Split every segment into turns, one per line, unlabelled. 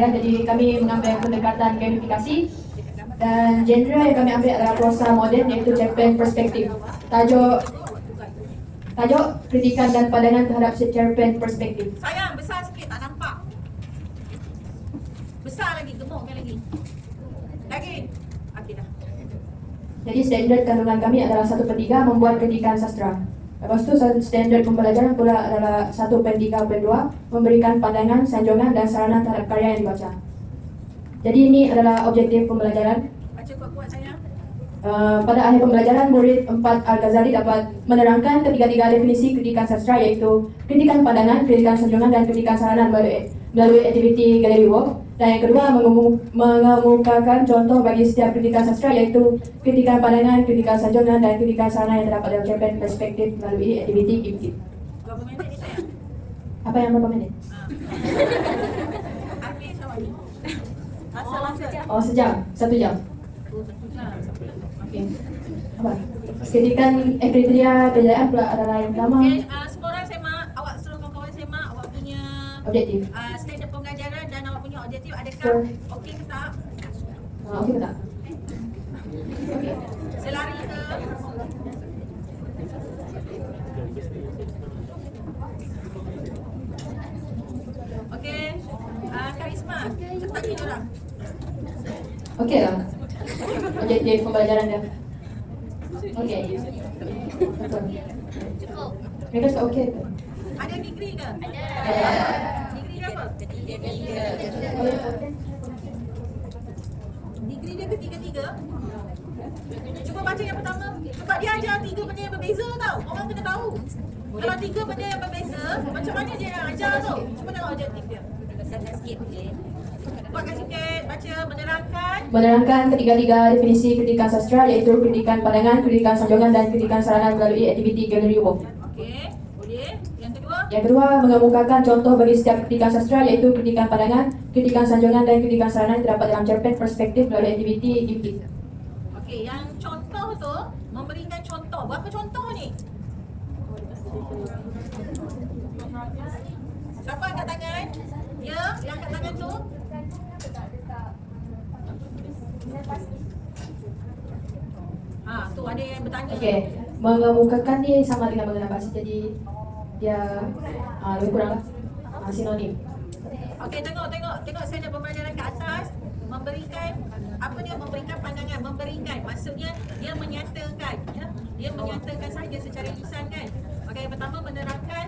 Jadi kami mengambil pendekatan gamifikasi dan genre yang kami ambil adalah prosa moden iaitu cerpen perspektif. Tajuk kritikan dan pandangan terhadap cerpen perspektif.
Sayang, besar sikit tak nampak. Besar lagi, gemukkan lagi. Lagi. Okey dah.
Jadi standard kandungan kami adalah 1/3 membuat kritikan sastra. Lepas tu standard pembelajaran pula adalah 1/3/2 memberikan pandangan, sanjungan dan saranan terhadap karya yang dibaca. Jadi ini adalah objektif pembelajaran.
Baca kuat-kuat sayang.
Pada akhir pembelajaran, murid 4 Al-Ghazali dapat menerangkan ketiga-tiga definisi kritikan sastra iaitu kritikan pandangan, kritikan sanjungan dan kritikan saranan melalui aktiviti galeri work. Dan yang kedua, mengemukakan contoh bagi setiap kritikan sastra iaitu kritikan pandangan, kritikan sanjungan dan kritikan saranan yang terdapat dalam cerpen perspektif melalui aktiviti GIMKIT.
Berapa minit ni sayang?
Apa yang berapa minit?
Habis awak ni. Masa.
Oh, sejam. 1 jam.
Oh, 1 jam.
Okey. Apa? Kritikan kriteria kejayaan pula adalah yang pertama.
Okey, semua orang semak. Awak suruh kawan-kawan semak awak punya
Objektif.
standard pembelajaran dan awak punya objektif adakah
Sure.
okey ke tak?
Okey ke tak?
Okey. Selari ke? Okey. Karisma, cepat ni orang.
Okey lah. Objektif pembelajaran dia. Okey. Betul. Mereka cakap okey.
Ada degree ke?
Ada.
Degree dia apa? Degree dia ketiga-tiga. Cuba baca yang pertama. Sebab dia ajar 3 benda yang berbeza tau. Orang kena tahu. Kalau 3 benda yang berbeza, macam mana dia nak ajar tu? Cuba tengok objektif dia. Besarkan sikit boleh. Buatkan sikit, baca,
Menerangkan ketiga-tiga definisi kritikan sastra iaitu kritikan pandangan, kritikan sanjungan dan kritikan saranan melalui aktiviti galeri work.
Okey, boleh. Yang kedua?
Yang kedua, mengemukakan contoh bagi setiap kritikan sastra iaitu kritikan pandangan, kritikan sanjungan dan kritikan saranan yang terdapat dalam cerpen perspektif melalui aktiviti GIMKIT.
Okey, yang contoh tu memberikan contoh. Berapa contoh ni? Siapa angkat tangan? Ya, yang angkat tangan tu. Tu ada yang bertanya.
Okey, mengemukakan ni sama dengan mengenal bahasa, jadi dia lebih kurang sinonim.
Okey, tengok standard pembelajaran ke atas. Memberikan apa dia, memberikan pandangan, memberikan maksudnya dia menyatakan, ya. Dia menyatakan saja secara lisan kan. Okey, yang pertama menerangkan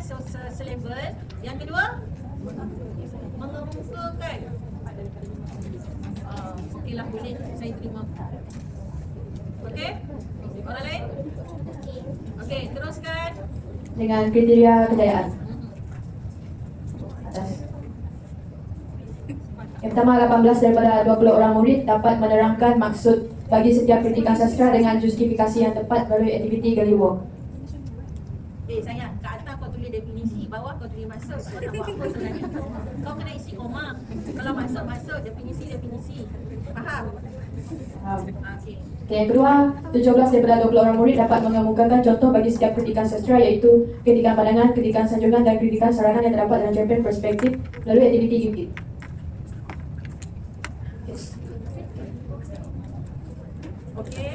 selabel, yang kedua mengemukakan. Okeylah, boleh, saya terima. Okey? Orang lain? Okey, teruskan.
Dengan kriteria kejayaan. Atas. Yang pertama, 18 daripada 20 orang murid dapat menerangkan maksud bagi setiap kritikan sastra dengan justifikasi yang tepat melalui aktiviti galeri work.
Sayang, kat atas kau tulis definisi, bawah kau tulis maksud. Kau nak buat apa sebenarnya? Kau kena isi koma. Kalau maksud, definisi. Faham? Okey.
Okay, yang kedua, 17 daripada 20 orang murid dapat mengemukakan contoh bagi setiap kritikan sastra iaitu kritikan pandangan, kritikan sanjungan dan kritikan saranan yang terdapat dalam cerpen perspektif melalui aktiviti GIMKIT.
Okey.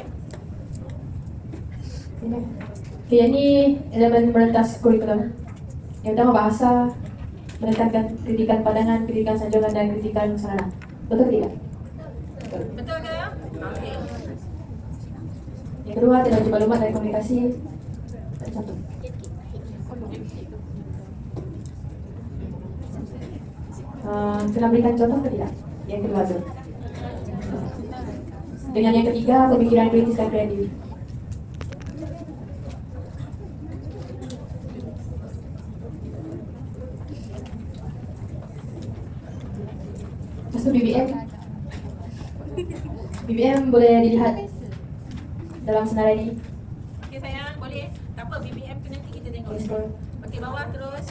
Okay, yang ni elemen merentas kurikulum. Yang pertama, bahasa, menekankan kritikan pandangan, kritikan sanjungan dan kritikan saranan. Betul ke tidak?
Betul ke? Okey.
Yang kedua, teknologi maklumat dan komunikasi. Satu. Kena berikan contoh ke tidak? Yang kedua tu. Dengan yang ketiga, pemikiran kritis dan kreatif. Lepas tu BBM. BBM boleh dilihat dalam senarai ini.
Okey sayang, boleh. Tak apa, BBM tu nanti kita tengok.
Okey, scroll.
Okey, bawah terus.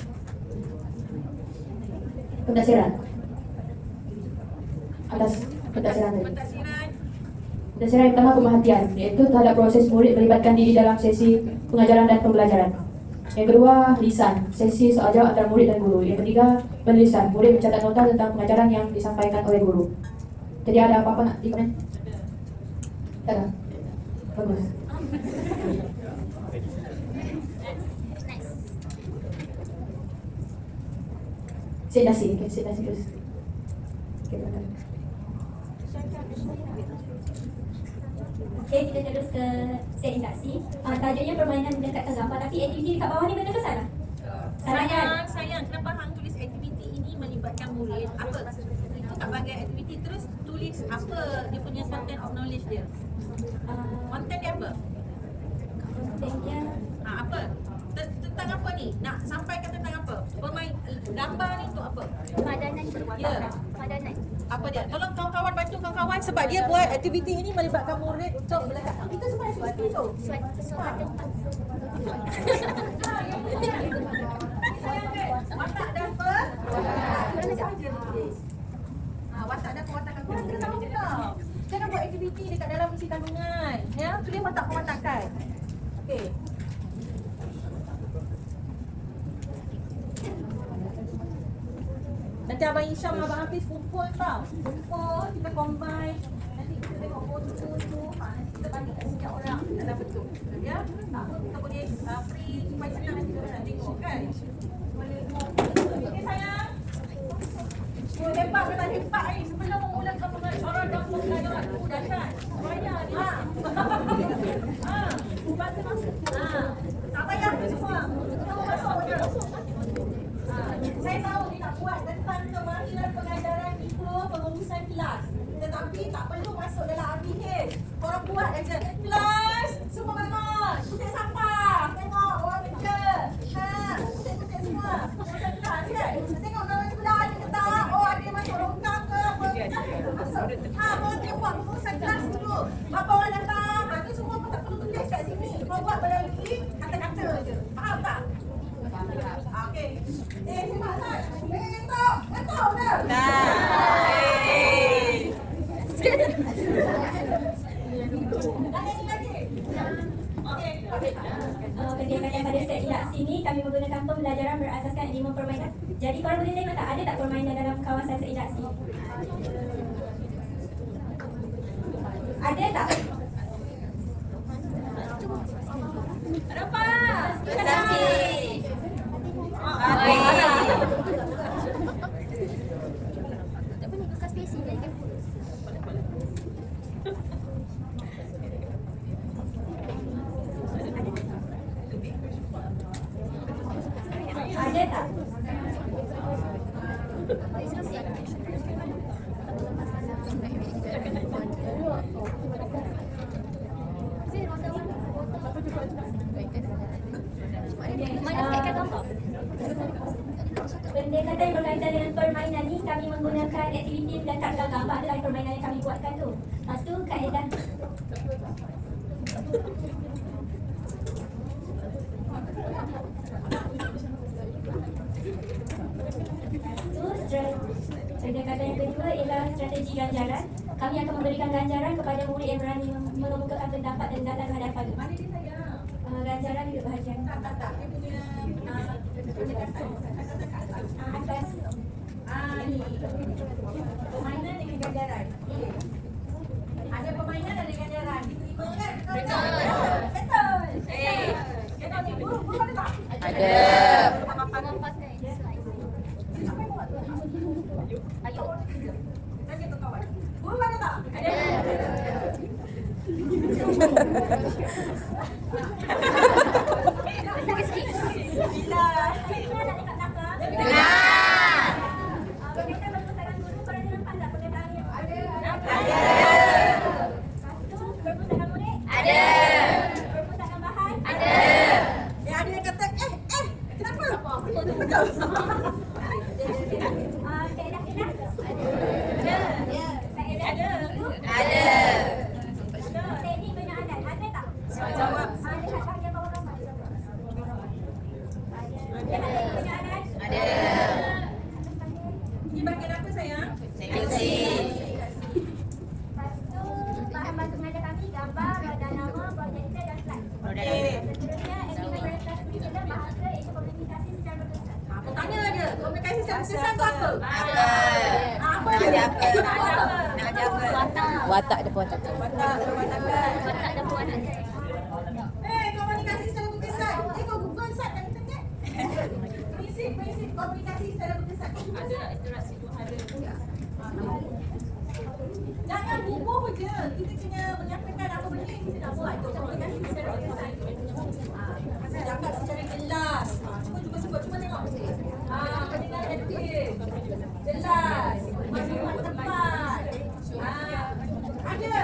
Pentafsiran. Atas pentafsiran tadi.
Pentafsiran.
Pentafsiran yang pertama, pemerhatian, iaitu terhadap proses murid melibatkan diri dalam sesi pengajaran dan pembelajaran. Yang kedua, lisan, sesi soal jawab antara murid dan guru. Yang ketiga, penulisan. Murid mencatat nota tentang pengajaran yang disampaikan oleh guru. Jadi ada apa-apa nak di komen? Tak ada? Bagus. Sedasi, okay, sedasi terus. Okay,
Okay, kita terus ke set induksi. Tajuknya permainan mendekatkan gambar, tapi aktiviti dekat bawah ni betul ke salah?
Sayang, kenapa hang tulis aktiviti ini melibatkan murid? Apa? Itu kat bahagian aktiviti, terus tulis apa dia punya content of knowledge dia. Content dia apa?
Kontennya
Apa? Tentang apa ni? Nak sampaikan tentang apa? Gambar ni tu apa?
padanan.
Ya.
Padanan.
Apa dia? Tolong kawan-kawan bantu kawan-kawan sebab dia buat aktiviti ini melibatkan murid untuk belajar. Kita semua aktiviti tu.
Suatu tempat.
Watak dan apa? Kita saja tulis. Watak dan pewatakan kita sama je tau. Jangan buat aktiviti dekat dalam isi tanggungan. Ya, tulis watak pewatakan. Okey. Nanti Abang Isyam, Abang Hafiz kumpul tau. Kumpul, kita combine. Nanti kita tengok foto tu. Nanti kita bagi kat setiap orang dalam bentuk. Ya? Tak apa, kita boleh free supaya senang nanti kita nak tengok kan. Okay sayang? Hebat ke tak hebat ni? Sebelum memulakan pengajaran dan pembelajaran tu dahsyat. Bayar ni. Bantu masuk. Tak payah semua. Kita masuk je. Saya tahu dia nak buat tentang kemahiran pengajaran itu pengurusan kelas. Tetapi tak perlu masuk dalam RPH. Korang buat aja. Kelas, semua bangun. Kutip sampah. Tengok orang kerja. Kutip semua. Pengurusan kelas kan? Tengok orang sebelah ada ke tak? Oh, ada yang masuk longkang ke apa? Masuk. Korang kena buat pengurusan kelas dulu. Berapa orang datang? Tu semua pun tak perlu tulis kat sini. Korang buat melalui kata-kata je. Faham tak? Okey. Simak Sat. Ngetok dah. Lagi. Okey.
Kegiatan pada set induksi ni kami menggunakan pembelajaran berasaskan 5 permainan. Jadi korang boleh tengok tak ada tak permainan dalam kawasan set induksi? Ada tak?
Ada apa?
Terima kasih. Ada tak? Pendekatan yang berkaitan dengan permainan ni kami menggunakan aktiviti mendekatkan gambar dalam permainan yang kami buatkan tu. Lepas tu kaedah pendekatan yang kedua ialah strategi ganjaran. Kami akan memberikan ganjaran kepada murid yang berani mengemukakan pendapat dan datang ke hadapan.
Mana dia sayang?
Ganjaran hidup bahagia.
Tak. Dia punya
Atas
ni. Permainan dengan ganjaran. Ada permainan ada ganjaran. Diterima kan? Betul. Betul ni. Guru ada tak?
Ada.
Ayo.
Tanya tu kawan. Guru ada tak? Ada.
Teknik penyalaan ada tak? Jawab. Dekat bahagian bawah
Nak jaga.
Watak dia pun cakap.
Komunikasi secara berkesan. Kau Google search kat internet. Prinsip komunikasi secara berkesan. Ada interaksi tu ada. Jangan bubuh je. Kita kena menyampaikan apa benda yang kita nak buat. Itu komunikasi secara berkesan. Cakap secara jelas. Cuba tengok. Pendengar aktif. Jelas. Maklumat tepat. Ada.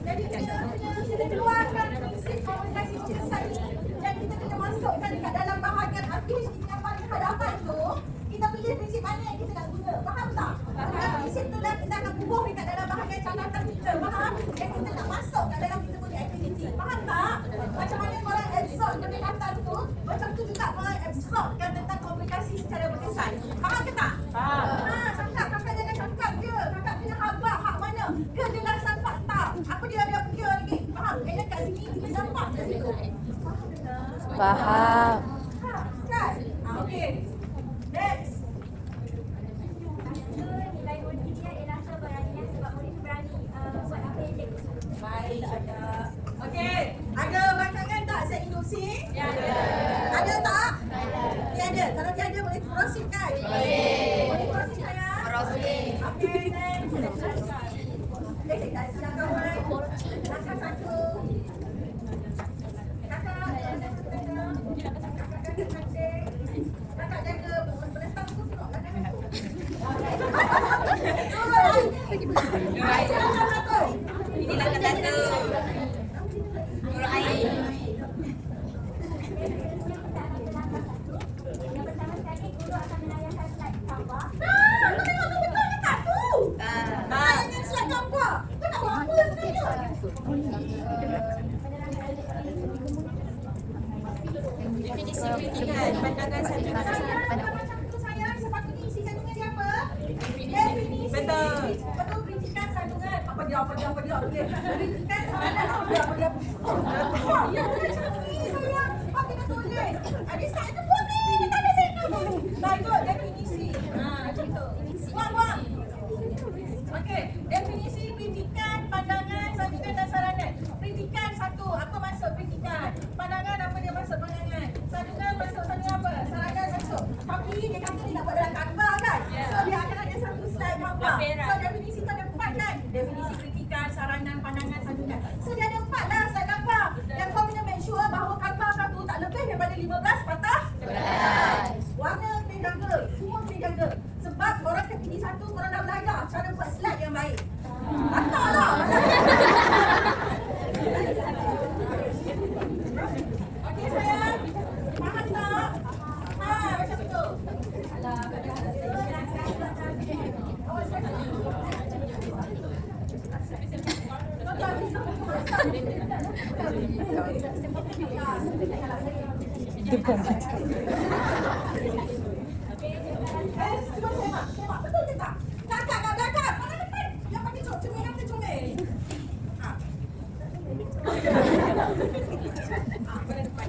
Jadi kita keluarkan prinsip komunikasi berkesan ni dan kita kena masukkan dekat dalam bahagian habis kita paling hadapan tu. Kita pilih prinsip mana yang kita nak guna. Faham tak? Dengan prinsip tu dah kita akan bubuh dekat dalam bahagian catatan kita. Faham? Dan kita nak masuk kat dalam kita punya aktiviti. Faham tak? Macam mana korang absorb pendekatan tu, macam tu juga korang absorbkan tentang komunikasi secara berkesan. Faham ke tak? Faham. Kakak jangan cakap je. Kakak kena khabar hak mana. Kejelasan fakta. Apa dia ada fikir lagi. Faham? Dia kat sini kita nampak kat situ. Faham ke tak?
Faham.
Kan? Okey. Next.
Nilai murid dia ialah keberanian sebab murid tu berani buat apa yang dia
Baik, ada. Okey, ada bacaan tak set induksi? Ya, ada. Ada tak? Tiada. Kalau tiada boleh proceed kan? Boleh proceed saya? Proceed. Okey, next. Silakan kawan. Langkah 1. Kakak jaga menentang tu tengok belakang aku. Ini langkah 1. Turun air.
Yang pertama sekali, guru akan menayangkan slide gambar.
Kau tengok tu betul ke tak tu? Yang slide gambar. Kau nak buat apa sebenarnya? Definisi kritikan pandangan sanjungan. Macam tu sayang, sepatutnya isi sanjungan dia apa? Definisi. Betul kritikan sanjungan. Apa dia? Okey. Kritikan saranan apa dia? Ya, macam ni sayang. Apa kita tulis? Ada slide tu pun ni. Tak ada saya tu. Baik, definisi. Macam tu. Buang. Okey, definisi kritikan, pandangan, sanjungan dan saranan. Kritikan 1, apa maksud kritikan? Pandangan, apa dia maksud pandangan? Sanjungan maksud sanjungan apa? Saranan maksud. Tapi dia kata dia nak buat dalam gambar kan? So dia akan ada satu slide gambar. So definisi tu ada 4 kan? Definisi kritikan, saranan, pandangan, sanjungan. So dia ada 4 lah slide gambar. Dan kau kena make sure bahawa gambar satu tak lebih daripada 15 patah. Warna kena jaga, semua kena jaga. Sebab korang kepilih 1, korang dah belajar cara buat slide yang baik. Patah lah. Okey sayang, faham tak? Macam tu. Alah, awas kaki. Cuba semak. Betul ke tak? Kakak kat belakang. Mana depan? Yang pakai cermin, yang pakai cermin. Mana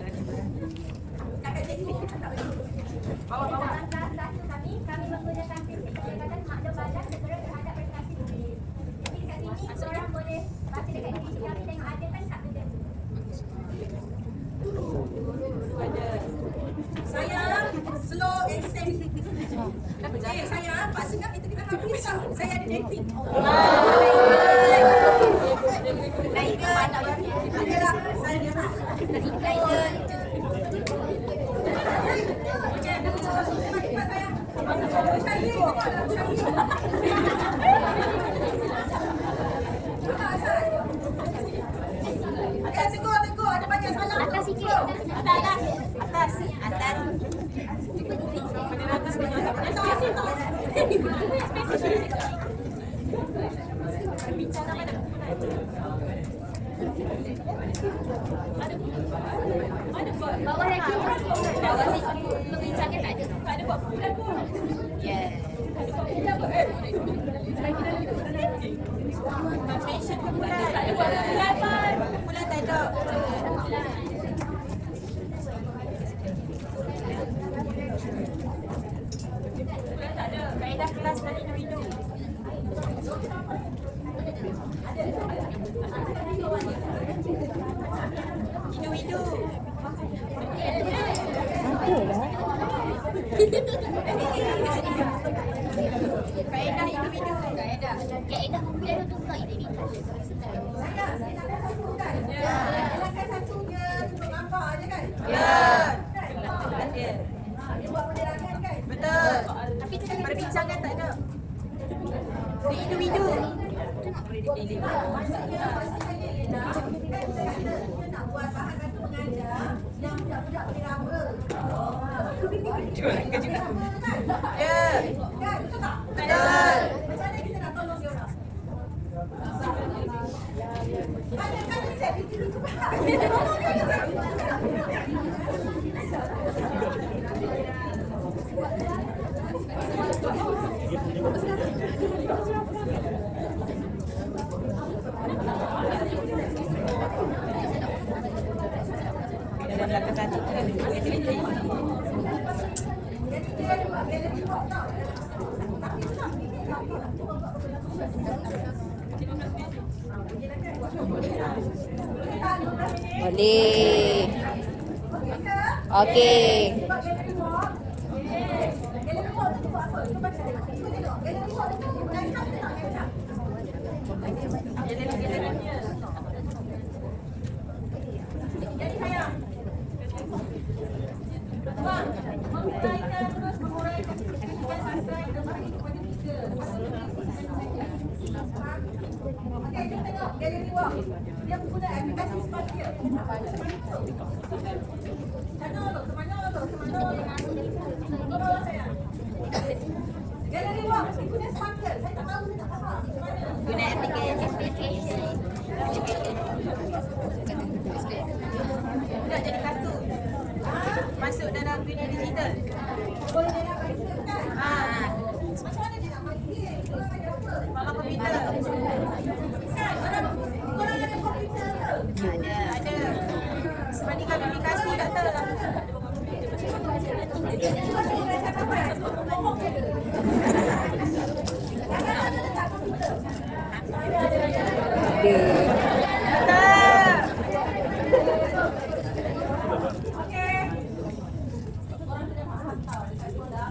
depan? Kakak teknik. Bawah.
Langkah 1 kami menggunakan prinsip pendekatan maklum balas segera terhadap prestasi murid. Jadi kat sini korang boleh baca dekat diri kami tengok ada kan tak benda.
Sayang, slow and steady. Sayang, Pak Sengah kita kena habis tau. Saya ada dating. Naik ke mana? Adalah saya dia tak. Naik ke. Tegur. Ada banyak salah.
Atas sikit.
Atas.
Bawah lagi. Bawah sikit. Pembincangnya tak ada.
Tak ada buat bulan pun.
Yeah.
Mention ke bulan. Tak ada buat bulan pun. Bulan tak ada. Bulan tak ada. Kaedah kelas tadi nak hidup. Kaedah individu.
Kaedah pemilihan untuk individu.
Saya nak ada satu kan? Ya. Silakan satu je duduk nampak je kan?
Ya.
Dia buat penerangan kan?
Betul.
Tapi kita kena
Perbincangan tak ada. Di individu.
Maksudnya ialah kan kita kata kita nak buat bahan baku mengajar yang budak-budak boleh raba.
Jual kerja
Kan?
Ya.
Kan? Betul tak?
Betul.
Macam mana kita nak tolong dia orang? Kan saya fikir dulu cepat.
Dalam belakang tadi tu ada dua aktiviti.
Jadi dia ada buat galeri walk tau. Tapi tu tak fikir apa.
Boleh. Okey.
Buat galeri walk. Galeri walk tu buat apa? Cuba baca. Cuba tengok. Galeri walk tu berkaitan ke tak kaitan? Jadi sayang. Bang, menguraikan terus menguraikan kepentingan sastra kita bagi kepada kita. Okey, jom tengok galeri walk. Dia guna aplikasi Spatia. Tolong saya. Galeri walk guna Spatia. Saya tak tahu, saya tak faham. Macam mana?
Guna aplikasi. Nak jadi kartun. Masuk dalam dunia digital.
Boleh dia nak bagi kan? Macam mana dia nak bagi? Orang ada apa?
Mama komputer.
Kan? Orang ada komputer ke?
Ada. Sebandingkan aplikasi tak tahu.
Cuba saya baca kapan? Ngomong je. Jangan ada letak komputer. Okey. Orang sudah faham tau dekat sekolah.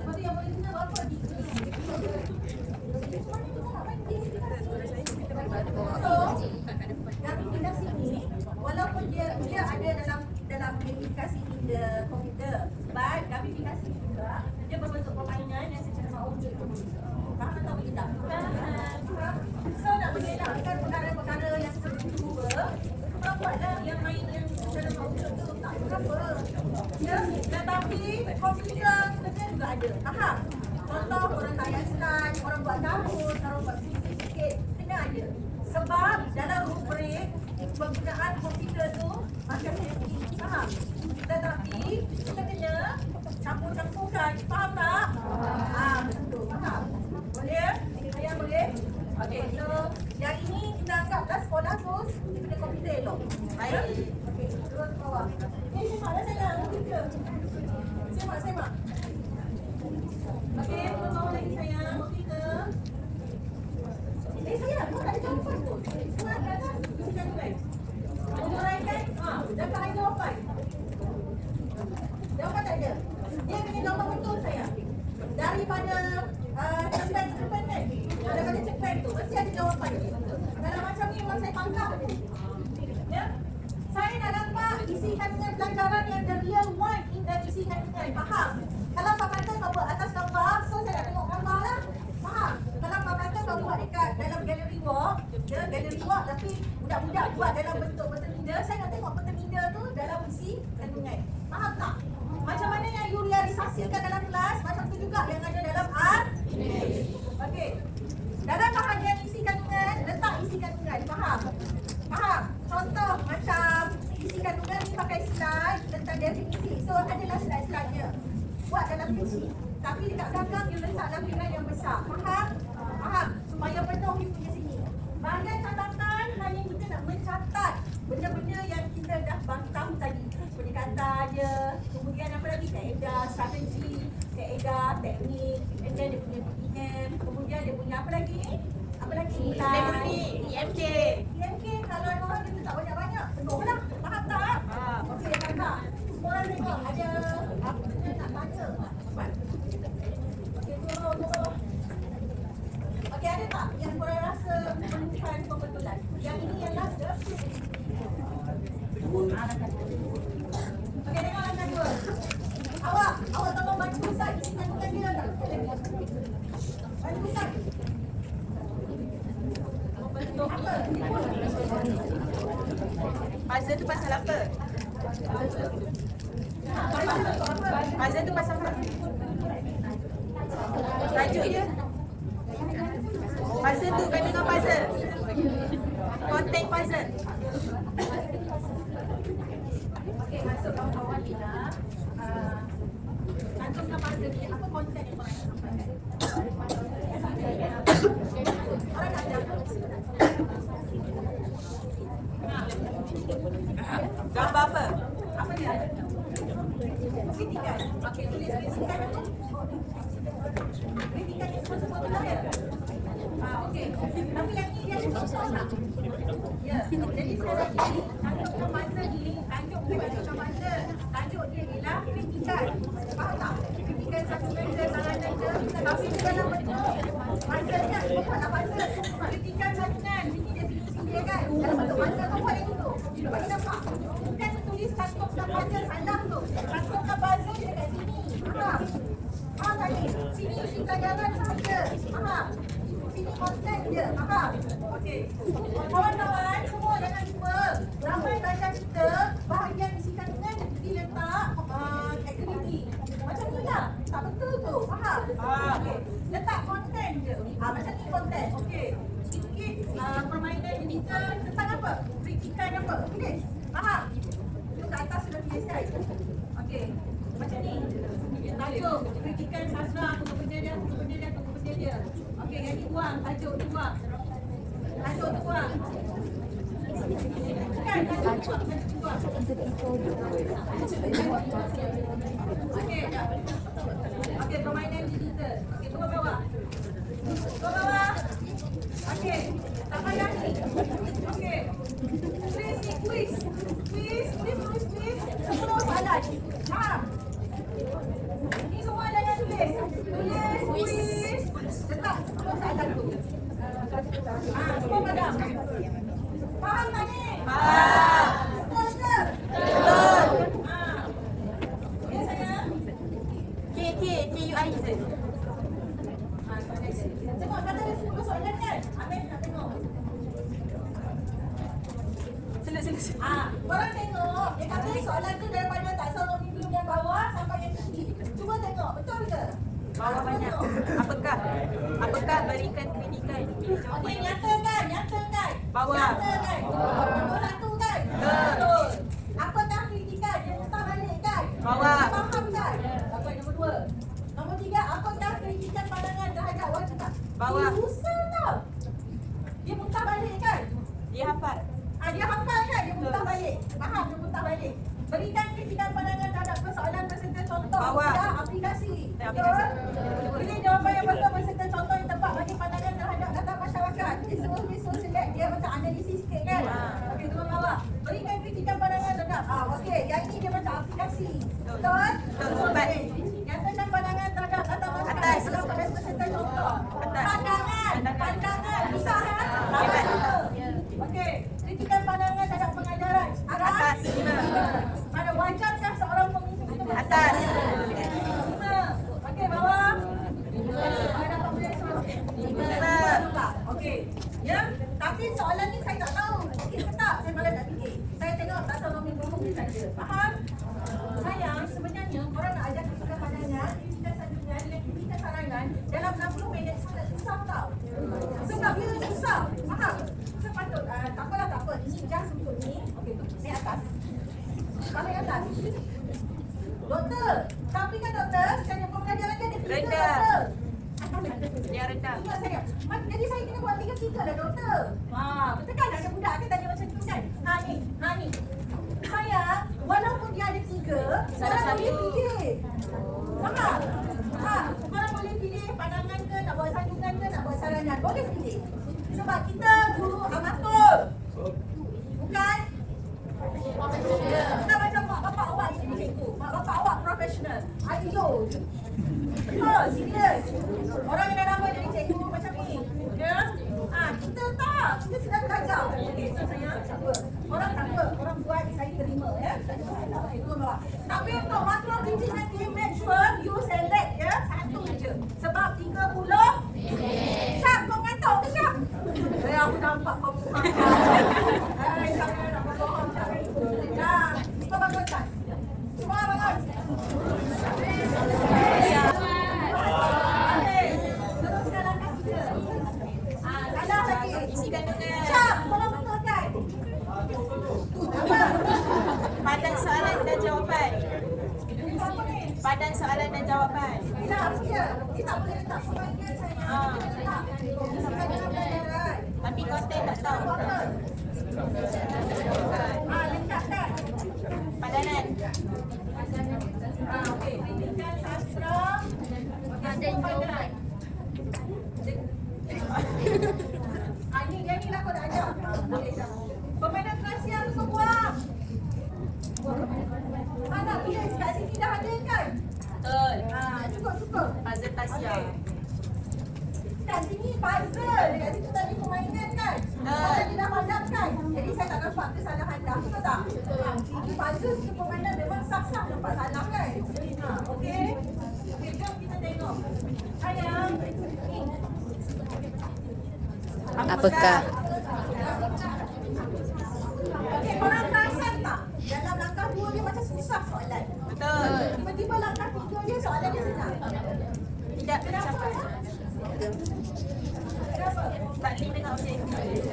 Lepas tu yang boleh guna apa? So, aplikasi ni walaupun dia ada dalam aplikasi the komputer, but aplikasi juga dia berbentuk permainan yang secara audio. Faham atau tidak? Faham. So nak mengelakkan perkara-perkara yang seperti itu, kita buatlah yang main yang secara audio tu tak apa. Ya, tetapi komputer sebenarnya juga ada. Faham? Contoh orang tayar slide, orang buat tahun, orang buat sikit-sikit, kena ada. Sebab dalam rubrik penggunaan komputer tu macam ni. Faham? Tetapi kita kena campur-campurkan. Faham tak? Betul. Faham? Boleh? Saya boleh? Okey, so yang ini kita anggaplah sekolah tu kita kena komputer elok. Baik. Okey, terus ke bawah. Semaklah saya komputer. Semak. Okey, turun bawah lagi sayang. Komputer. Sayang, kau tak ada jawapan tu. Semua ada kan? Isikan tu kan? Menguraikan, dapat ada jawapan. Jawapan tak ada. Dia kena jawapan betul sayang. Daripada cerpen kan? Daripada cerpen tu, mesti ada jawapan dia. Kalau macam ni memang saya pangkap. Ya? Saya nak dapat isi kandungan pelajaran yang the real one in the isi kandungan. Faham? Kalau Pak Pantai kau buat atas gambar, so saya nak tengok gambar lah. Faham? Kalau Pak Pantai kau buat dekat dalam galeri walk, dia galeri walk tapi budak-budak buat dalam bentuk penterminda, saya nak tengok penterminda tu dalam isi kandungan. Faham tak? Macam mana yang you realisasikan dalam kelas, macam tu juga yang ada dalam art. Okey. Dalam bahagian isi kandungan, letak isi kandungan. Faham? Faham? Contoh macam isi kandungan ni pakai slide tentang definisi. So adalah slide-slide-nya. Buat dalam PC. Tapi dekat belakang you letak lampiran yang besar. Faham? Faham? Supaya penuh you punya sini. Bahagian catatan hanya kita nak mencatat benda-benda yang kita dah bagi tahu tadi. Seperti kata je. Kemudian apa lagi? Kaedah, strategi, kaedah, teknik. And then dia punya PM. Kemudian dia punya apa lagi? Apa lagi?
IMK.
IMK kalau orang dia tak banyak-banyak. Tengok lah. Faham tak? Okey, tak? Semua orang tengok ada apa yang nak baca. Cepat. Okey, turun. Okey, ada tak yang korang rasa memerlukan pembetulan? Yang ini yang last ke? Okey, tengok langkah 2. Awak tolong bantu Ustaz isi kandungan dia tak? Bantu Ustaz. Bentuk apa?
Puzzle tu pasal apa? Puzzle tu pasal apa? Tajuk dia. Puzzle tu kandungan puzzle. Konten puzzle.
Okey, masuk kawan-kawan kita. Cantumkan puzzle ni. Apa konten yang korang nak sampaikan? Orang nak jawab.
Gambar apa?
Apa dia? Kritikan. Okey, tulis kritikan apa? Kritikan ni semua benar ya? Okey. Tapi yang ni dia ada contoh tak? Ya. Jadi sekarang ni, cantumkan puzzle ni, tajuk bukan cantumkan puzzle. Tajuk dia ialah kritikan. Faham tak? Kritikan satu benda, salah benda. Tapi dia dalam bentuk puzzle ni, bukanlah puzzle. Kritikan kandungan. Ini dia definisi dia kan? Dalam bentuk puzzle tu buat yang itu. Bagi nampak? Bukan tulis cantumkan puzzle salah tu. Cantumkan puzzle dia dekat sini. Faham? Faham tak ni? Sini isi pelajaran sahaja. Faham? Sini konten dia. Faham? Okey. Kawan-kawan semua jangan lupa. Ramai belajar kita bahagian isi kandungan diletak aktiviti. Macam ni lah. Tak betul tu. Faham? Okey. Letak konten je. Macam ni konten. Okey. Sikit permainan digital tentang apa? Kritikan apa? Tulis. Faham? Itu kat atas sudah tulis kan? Okey. Macam ni. Tajuk kritikan sastra, tunggu benda dia. Okey, yang ni buang. Tajuk tu buang. Tajuk tu buang. Kan, tajuk tu buang. Okey. Okey, permainan digital. Okey, turun bawah. Turun bawah. Okey, tak payah ni. Okey. Tulis ni quiz. Quiz. Semua soalan. Faham? Ni semua jangan tulis. Tulis quiz. Letak semua soalan tu. Semua padam. Faham tak ni? Faham. Betul ke?
Betul.
Okey sayang.
KUIZ.
Tengok kata ada 10 soalan kan? Ambil nak tengok.
Sila.
Korang tengok. Dia kata soalan tu daripada taksonomi belum yang bawah sampai yang tinggi. Cuba tengok. Betul ke?
Bawah banyak. Apakah berikan kritikan?
Okey, nyatakan.
Bawah.
Nyatakan. Nombor 1 kan? Betul. Apakah kritikan? Dia putar balik kan?
Bawah.
Dia faham kan? Okey, nombor 2. Nombor 3, apakah kritikan pandangan terhadap wanita?
Bawah.
Dia usah tau. Dia putar balik kan?
Dia hafal.
Dia hafal kan? Dia putar balik. Faham? Dia putar balik. Berikan kritikan pandangan terhadap persoalan berserta contoh.
Bawah.
Ya, aplikasi.
Ya,
Betul?
aplikasi.
Pilih jawapan yang betul berserta contoh yang tepat bagi pandangan terhadap data masyarakat. Visual select. Dia macam analisis sikit kan? Okey, turun bawah. Berikan kritikan pandangan terhadap. Okey, yang ini dia macam aplikasi. Betul?
Betul.
Okey. Nyatakan pandangan terhadap data masyarakat.
Atas.
Berserta contoh.
Atas.
Pandangan. Susah kan? Okey. Kritikan pandangan terhadap pengajaran.
Atas.
Pada wajarkah seorang pemimpin itu
Atas.
5. Okey, bawah. Ada apa boleh suruh? 5. Okey. Ya, tapi soalan ni saya tak tahu. Okey ke tak? Saya malah tak fikir. Saya tengok taksonomi umum ni saja. Faham? Sayang, sebenarnya korang nak ajar kritikan pandangan, kritikan sanjungan dengan kritikan sarangan dalam 60 minit sangat susah tau. Sebab dia susah. Faham? Sepatut, tak apa. Ini just untuk ni. Okey, ni atas. Paling atas. Doktor, tapi kan doktor, sekarang pembelajaran dia ada 3
Rendah.
doktor.
Dia rendah.
Ingat saya. Jadi saya kena buat 3 lah doktor. Betul kan ada budak kan tanya macam tu kan? Ni. Saya, walaupun dia ada 3,
Salah
korang boleh
satu.
pilih. Faham? Korang boleh pilih pandangan ke, nak buat sanjungan ke, nak buat sarangan. Boleh pilih. Sebab kita guru amatur. Bukan? Kita macam mak bapak awak professional. Ayo. Serius. Orang yang dah lama jadi cikgu macam ni. Ya? Kita tak. Kita sedang belajar. Okey, so sayang, tak apa. Orang tak apa. Orang buat, saya terima. Ya? Tak ada masalah. Itu bawah. Tapi untuk makro teaching nanti, make sure you select ya. Satu je. Sebab 30. Syam, kau ngantuk ke Syam? Aku nampak kau buka. Syam, nak berbohong Syam. Dah. Kau bangunkan. Semua bangun. Teruskan langkah kita. Salah lagi.
Isi kandungan.
Syam, tolong betulkan. Apa?
Padan soalan dan jawapan.
Apa ni?
Padan soalan dan jawapan.
Bila apa dia? Dia tak boleh letak sebahagian saya. Isi kandungan pelajaran.
Tapi konten tak tahu.
Lengkapkan.
Padanan.
Okey, pendidikan sastra. Ada jawapan. Ini dia ni lah kau dah ajar. Boleh dah. Permainan terasian tu kau buang. Mana bila kat sini dah ada kan?
Betul.
Cukup.
Puzzle Tasya.
Kat sini puzzle. Dekat situ tadi permainan kan? Tadi dah hadapkan. Jadi saya tak nampak kesalahan dah. Betul tak? Sini puzzle, sini permainan memang sah-sah nampak salah kan? Okey? Okey, jom kita tengok. Sayang.
Apakah?
Okey, korang perasan tak? Dalam langkah 2 dia macam susah soalan.
Betul.
Tiba-tiba langkah 3 dia soalan dia senang.
Tidak
Kenapa?
tercapai.
Kenapa?
Tak boleh dengar macam itu.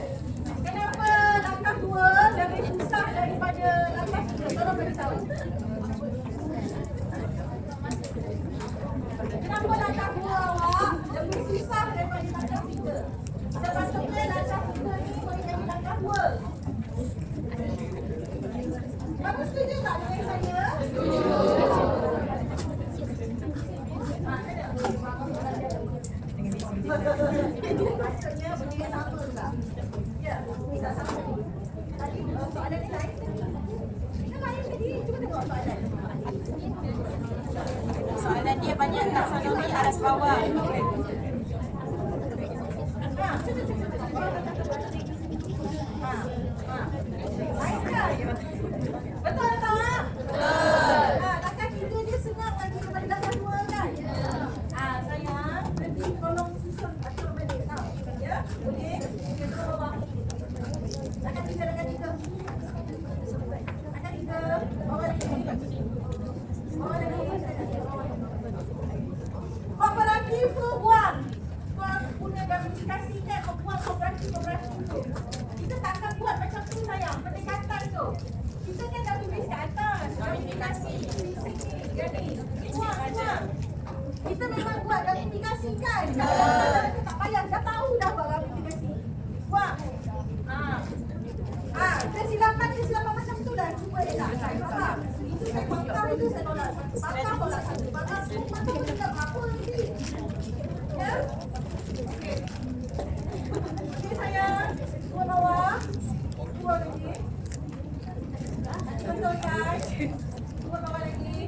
Kenapa langkah 2 lebih susah daripada langkah 3? Tolong beritahu. Kenapa langkah 2 awak lebih susah daripada langkah 3? Sebab sebenarnya langkah 3 ni boleh jadi langkah 2. Kamu setuju tak dengan saya? Maksudnya benda yang sama tak? Ya, ini tak sama. Tadi soalan ni lain. Kan lain tadi, cuba tengok soalan.
Soalan dia banyak taksonomi aras bawah.
Betul tak? Betul. Langkah 3 dia senang lagi daripada langkah 2 kan? Sayang, nanti tolong susun atur balik tau. Ya? Boleh? Okey, turun bawah. Langkah 3, langkah 3. Langkah 3, bawah lagi. Bawah lagi. Kooperatif tu buang. Kau punya gamifikasi kan, kau buang kooperatif tu. Kita takkan buat macam tu sayang, pendekatan tu. Kita kan dah tulis kat atas. Gamifikasi. Jadi, buang. Kita memang buat gamifikasi kan. Kalau tak payah, dah tahu dah buat gamifikasi. Buang. Kesilapan macam tu dah cuba elakkan. Faham? Itu saya bangkang, itu saya tolak. Bangkang tolak satu. Bangkang tetap apa lagi? Ya? Okey. Okey sayang. Dua bawah. Dua lagi. Contohkan. Dua bawah lagi.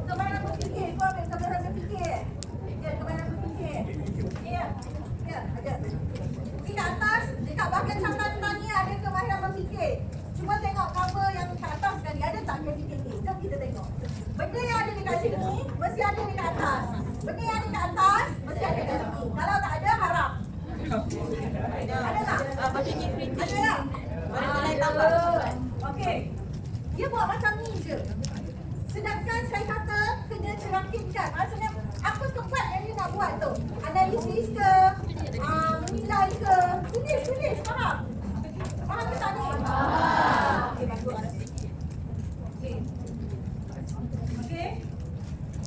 Kemahiran berfikir. Kau ambil kemahiran berfikir. Ya, kemahiran berfikir. Ya. Ya, ada. Di atas, dekat bahagian catatan ni ada kemahiran berfikir. Cuba tengok cover yang kat atas sekali. Ada tak kreativiti? Jom kita tengok. Benda yang ada dekat sini, mesti ada dekat atas. Benda yang ada dekat atas, mesti ada dekat sini. Kalau tak ada, harap. Ada tak?
Maksudnya kritik.
Ada tak?
Baru mulai tambah.
Okey. Dia buat macam ni je. Sedangkan saya kata kena cerahkinkan. Maksudnya apa tempat yang dia nak buat tu? Analisis ke? Menilai ke? Tulis. Faham? Faham ke tak ni? Okey, bagus. Okey.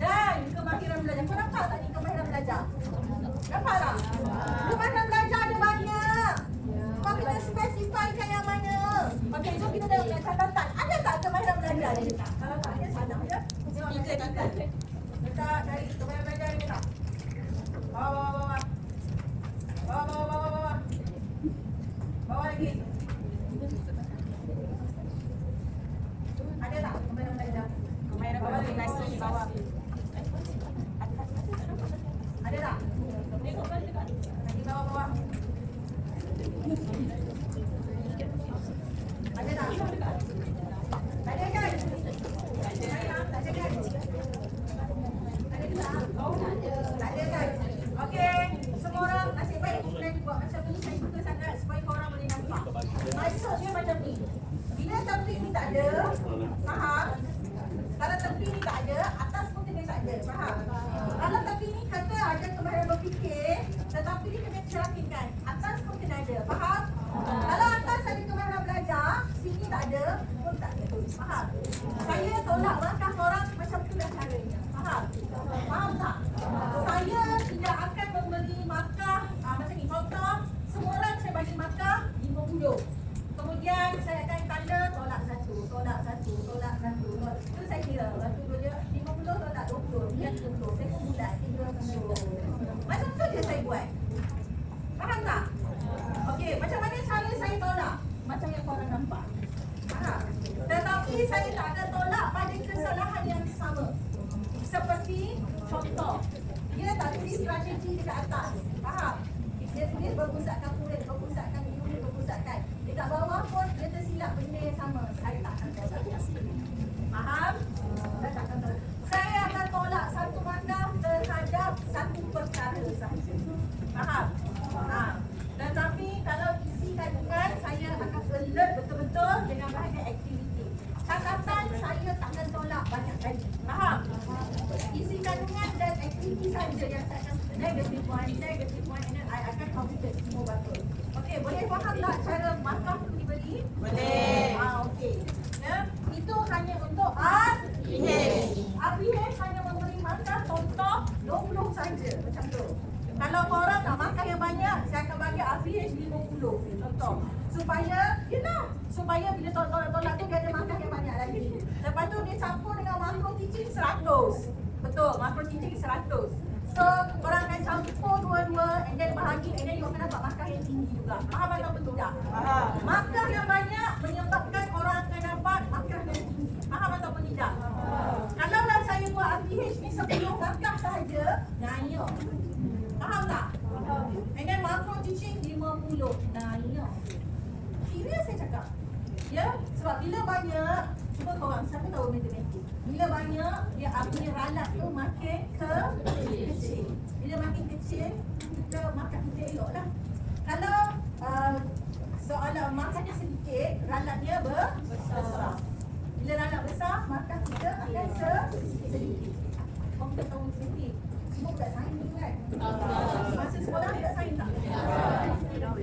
Dan kemahiran belajar. Kau nampak tak ni kemahiran belajar? Nampak tak? Kemahiran belajar ada banyak. Kau kena spesifikkan yang mana. Okey, jom kita tengok kat catatan. Ada tak kemahiran belajar dia letak? Kalau tak ada, salah ya.
Tiga.
Letak dari kemahiran belajar ni letak. Bawah. Bawah lagi. Ada tak kemahiran belajar?
Kemahiran
Bawah lagi. strategi dekat atas. Faham? Dia tulis berpusatkan kulit, berpusatkan ilmu, berpusatkan. Dekat bawah pun dia tersilap benda yang sama. Saya takkan tolak. Faham? Saya takkan tolak. Saya akan tolak satu markah terhadap satu perkara sahaja. Faham? Tetapi kalau isi kandungan, saya akan alert betul-betul dengan bahagian aktiviti. Catatan saya takkan tolak banyak lagi. Faham? Isi kandungan dan aktiviti saja yang saya akan negative one, and then I akan calculate semua betul. Okey, boleh faham tak cara markah tu diberi? Boleh. Okey. Ya, itu hanya untuk RPH. RPH hanya memberi markah contoh 20 saja macam tu. Kalau korang nak markah yang banyak, saya akan bagi RPH 50 contoh. Supaya bila tolak-tolak tu dia ada markah yang banyak lagi. Lepas tu dia campur dengan makro teaching 100. Betul, makro teaching 100. So, korang akan campur dua-dua and then bahagi and then you akan dapat markah yang tinggi juga. Faham atau betul tak? Faham. Markah yang banyak menyebabkan orang akan dapat markah yang tinggi. Faham ataupun tidak? Kalaulah saya buat RPH ni 10 markah sahaja, nanya. Faham tak? And then makro teaching 50. Nanya. Serius saya cakap. Ya, sebab bila banyak, cuba korang, siapa tahu matematik? Bila banyak, dia artinya ralat tu makin kecil. Bila makin kecil, kita makan kita elok lah. Kalau soalan makannya sedikit, ralatnya besar. Bila ralat besar, makan kita akan sedikit. Kau kita tahu matematik. Semua budak sains ni kan? Masa sekolah budak sains tak?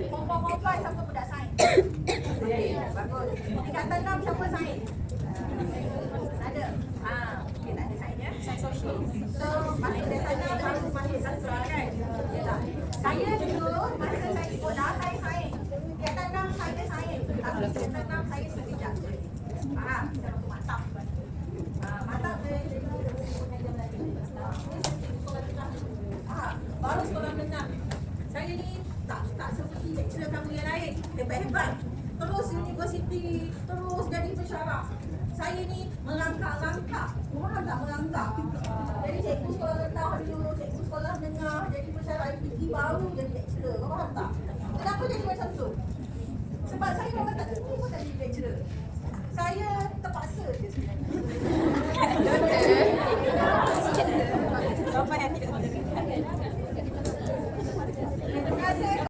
Form 5 siapa budak sains? Bagus. Tingkatan 6 siapa sains? Ada. Okey, tak ada sains ya. Sains sosial. So, masuk tingkatan 6 baru masuk sastra kan? Yalah. Saya dulu masa saya sekolah saya sains. Tingkatan 6 saya sains. Tapi tingkatan 6 saya sekejap. Faham? Saya waktu matap. Matap dia jadi pengajar Melayu. Baru sekolah menengah. Saya ni tak seperti lecturer kamu yang lain. Hebat-hebat. Terus universiti, terus jadi pensyarah. Saya ni melangkah-langkah. Faham tak melangkah? Jadi cikgu sekolah rendah dulu, cikgu sekolah menengah, jadi pensyarah IPT baru jadi lecturer. Faham tak? Kenapa jadi macam tu? Sebab saya memang tak tinggi pun tak jadi lecturer. Saya